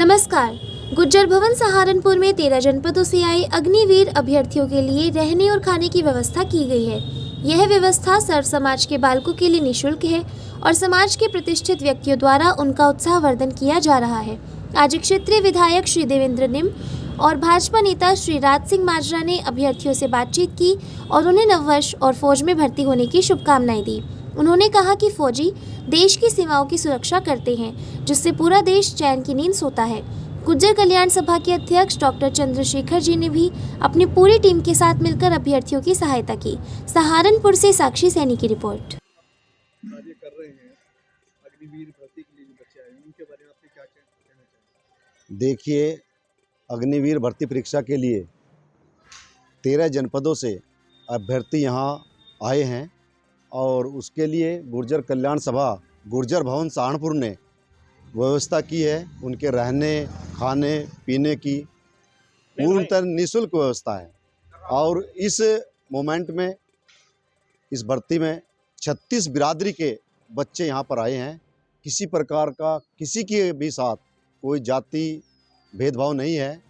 नमस्कार। गुज्जर भवन सहारनपुर में 13 जनपदों से आए अग्निवीर अभ्यर्थियों के लिए रहने और खाने की व्यवस्था की गई है। यह व्यवस्था सर्व समाज के बालकों के लिए निःशुल्क है और समाज के प्रतिष्ठित व्यक्तियों द्वारा उनका उत्साहवर्धन किया जा रहा है। आज क्षेत्रीय विधायक श्री देवेंद्र निम और भाजपा नेता श्री राज सिंह माजरा ने अभ्यर्थियों से बातचीत की और उन्हें नववर्ष और फौज में भर्ती होने की शुभकामनाएं दी। उन्होंने कहा कि फौजी देश की सीमाओं की सुरक्षा करते हैं, जिससे पूरा देश चैन की नींद सोता है। गुज्जर कल्याण सभा के अध्यक्ष डॉक्टर चंद्रशेखर जी ने भी अपनी पूरी टीम के साथ मिलकर अभ्यर्थियों की सहायता की। सहारनपुर से साक्षी सैनी की रिपोर्ट। कार्य कर रहे हैं अग्निवीर भर्ती के लिए जो बच्चे आए हैं उनके बारे में आपने क्या कहना चाहेंगे? देखिए, अग्निवीर भर्ती परीक्षा के लिए 13 जनपदों से अभ्यर्थी यहाँ आए हैं और उसके लिए गुर्जर कल्याण सभा गुर्जर भवन सहारनपुर ने व्यवस्था की है। उनके रहने खाने पीने की पूर्णतः निःशुल्क व्यवस्था है और इस मोमेंट में इस भर्ती में 36 बिरादरी के बच्चे यहाँ पर आए हैं। किसी प्रकार का किसी के भी साथ कोई जाति भेदभाव नहीं है।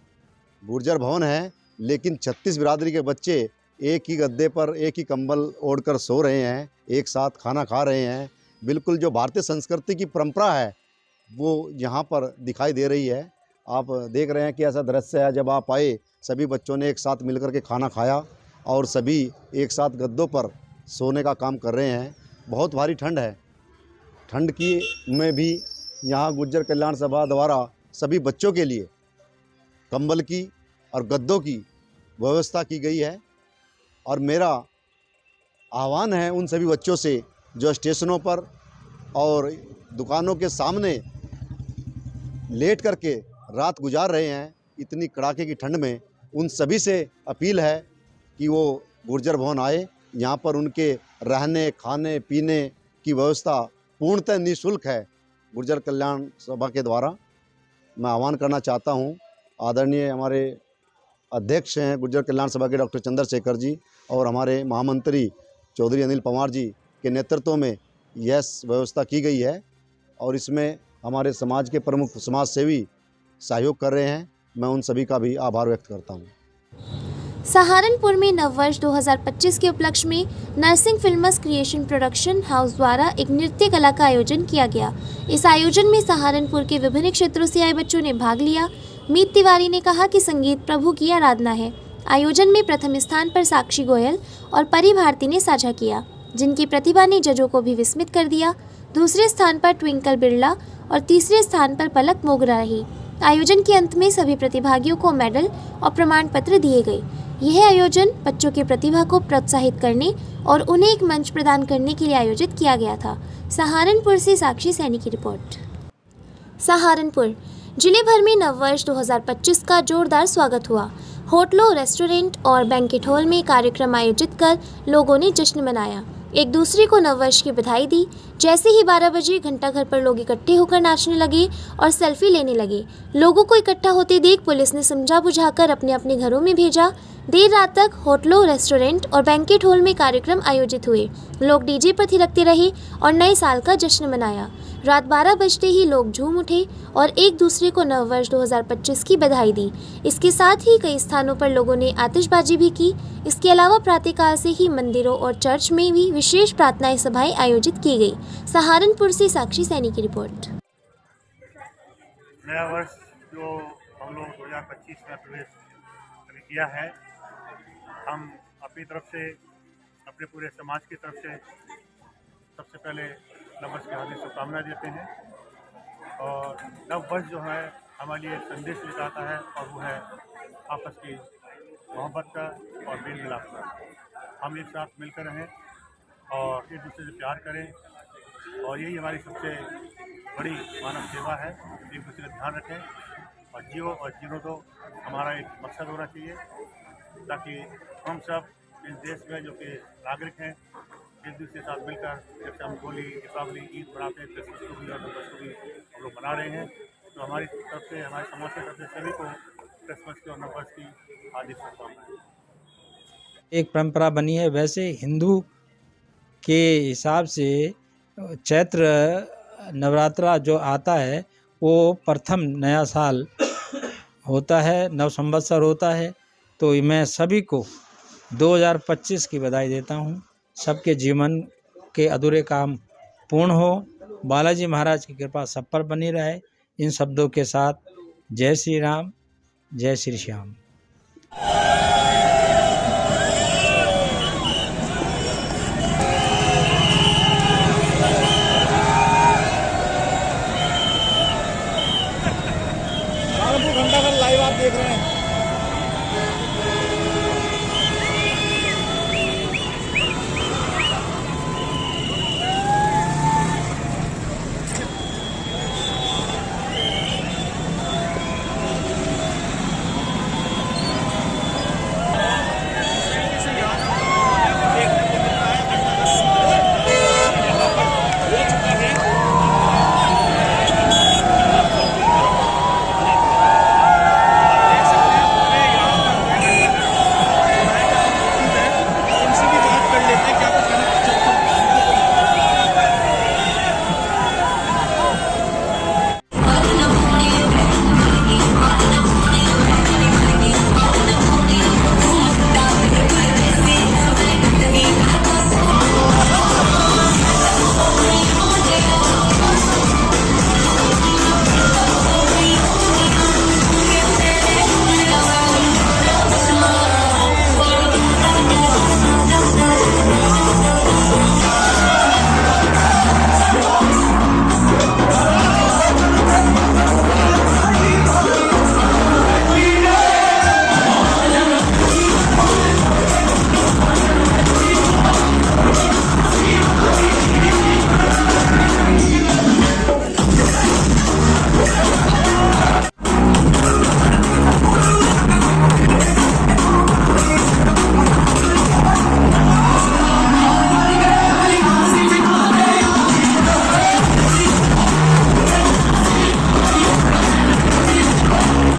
गुर्जर भवन है लेकिन 36 बिरादरी के बच्चे एक ही गद्दे पर एक ही कंबल ओढ़कर सो रहे हैं, एक साथ खाना खा रहे हैं। बिल्कुल जो भारतीय संस्कृति की परंपरा है वो यहाँ पर दिखाई दे रही है। आप देख रहे हैं कि ऐसा दृश्य है, जब आप आए सभी बच्चों ने एक साथ मिलकर के खाना खाया और सभी एक साथ गद्दों पर सोने का काम कर रहे हैं। बहुत भारी ठंड है, ठंड की में भी यहाँ गुज्जर कल्याण सभा द्वारा सभी बच्चों के लिए कंबल की और गद्दों की व्यवस्था की गई है। और मेरा आह्वान है उन सभी बच्चों से जो स्टेशनों पर और दुकानों के सामने लेट करके रात गुजार रहे हैं इतनी कड़ाके की ठंड में, उन सभी से अपील है कि वो गुर्जर भवन आए। यहाँ पर उनके रहने खाने पीने की व्यवस्था पूर्णतः निःशुल्क है गुर्जर कल्याण सभा के द्वारा। मैं आह्वान करना चाहता हूँ, आदरणीय हमारे अध्यक्ष हैं गुर्जर कल्याण सभा के डॉक्टर चंद्रशेखर जी और हमारे महामंत्री चौधरी अनिल पंवार जी के नेतृत्व में यह व्यवस्था की गई है और इसमें हमारे समाज के प्रमुख समाज सेवी सहयोग कर रहे हैं। मैं उन सभी का भी आभार व्यक्त करता हूँ। सहारनपुर में नववर्ष 2025 के उपलक्ष्य में Narsingh films creation production house द्वारा एक नृत्य कला का आयोजन किया गया। इस आयोजन में सहारनपुर के विभिन्न क्षेत्रों से आए बच्चों ने भाग लिया। मीत तिवारी ने कहा कि संगीत प्रभु की आराधना है। आयोजन में प्रथम स्थान पर साक्षी गोयल और परी भारती ने साझा किया, जिनकी प्रतिभा ने जजों को भी विस्मित कर दिया। दूसरे स्थान पर ट्विंकल बिरला और तीसरे स्थान पर पलक मोगरा रही। आयोजन के अंत में सभी प्रतिभागियों को मेडल और प्रमाण पत्र दिए गए। यह आयोजन बच्चों की प्रतिभा को प्रोत्साहित करने और उन्हें एक मंच प्रदान करने के लिए आयोजित किया गया था। सहारनपुर से साक्षी सैनी की रिपोर्ट। सहारनपुर जिले भर में नववर्ष 2025 का जोरदार स्वागत हुआ। होटलों, रेस्टोरेंट और बैंकेट हॉल में कार्यक्रम आयोजित कर लोगों ने जश्न मनाया, एक दूसरे को नववर्ष की बधाई दी। जैसे ही 12 बजे घंटाघर पर लोग इकट्ठे होकर नाचने लगे और सेल्फी लेने लगे। लोगों को इकट्ठा होते देख पुलिस ने समझा बुझाकर अपने अपने घरों में भेजा। देर रात तक होटलों, रेस्टोरेंट और बैंकेट हॉल में कार्यक्रम आयोजित हुए। लोग डीजे पर थिरकते रहे और नए साल का जश्न मनाया। रात 12 बजते ही लोग झूम उठे और एक दूसरे को नववर्ष 2025 की बधाई दी। इसके साथ ही कई स्थानों पर लोगों ने आतिशबाजी भी की। इसके अलावा प्रातःकाल से ही मंदिरों और चर्च में भी विशेष प्रार्थनाएं सभाएं आयोजित की गई। सहारनपुर से साक्षी सैनी की रिपोर्ट। नया वर्ष जो हम लोग 2025 में प्रवेश किया है, हम अपनी तरफ से अपने पूरे समाज की तरफ से सबसे पहले नववर्ष की हार्दिक शुभकामनाएं देते हैं। और नववर्ष जो है हमारे लिए संदेश लेकर आता है और वो है आपस की मोहब्बत का और मेल मिलाप का। हम एक साथ मिलकर रहें और एक दूसरे से प्यार करें और यही हमारी सबसे बड़ी मानव सेवा है। एक दूसरे का ध्यान रखें और जियो और जीरो दो हमारा एक मकसद होना चाहिए, ताकि हम सब इस देश में जो कि नागरिक हैं एक दूसरे के साथ मिलकर, जैसे हम होली, दीपावली, ईद मनाते हैं, क्रिसमस को भी और नववर्ष को भी हम लोग मना रहे हैं। तो हमारी तरफ से, हमारे समाज की तरफ से सभी को क्रिसमस की और नववर्ष की हार्दिक शुभकामनाएं। एक परंपरा बनी है। वैसे हिंदू के हिसाब से चैत्र नवरात्रा जो आता है वो प्रथम नया साल होता है, नव संवत्सर होता है। तो मैं सभी को 2025 की बधाई देता हूँ। सबके जीवन के अधूरे काम पूर्ण हो, बालाजी महाराज की कृपा सब पर बनी रहे। इन शब्दों के साथ जय श्री राम, जय श्री श्याम। घंटा घर लाइव आप देख रहे हैं।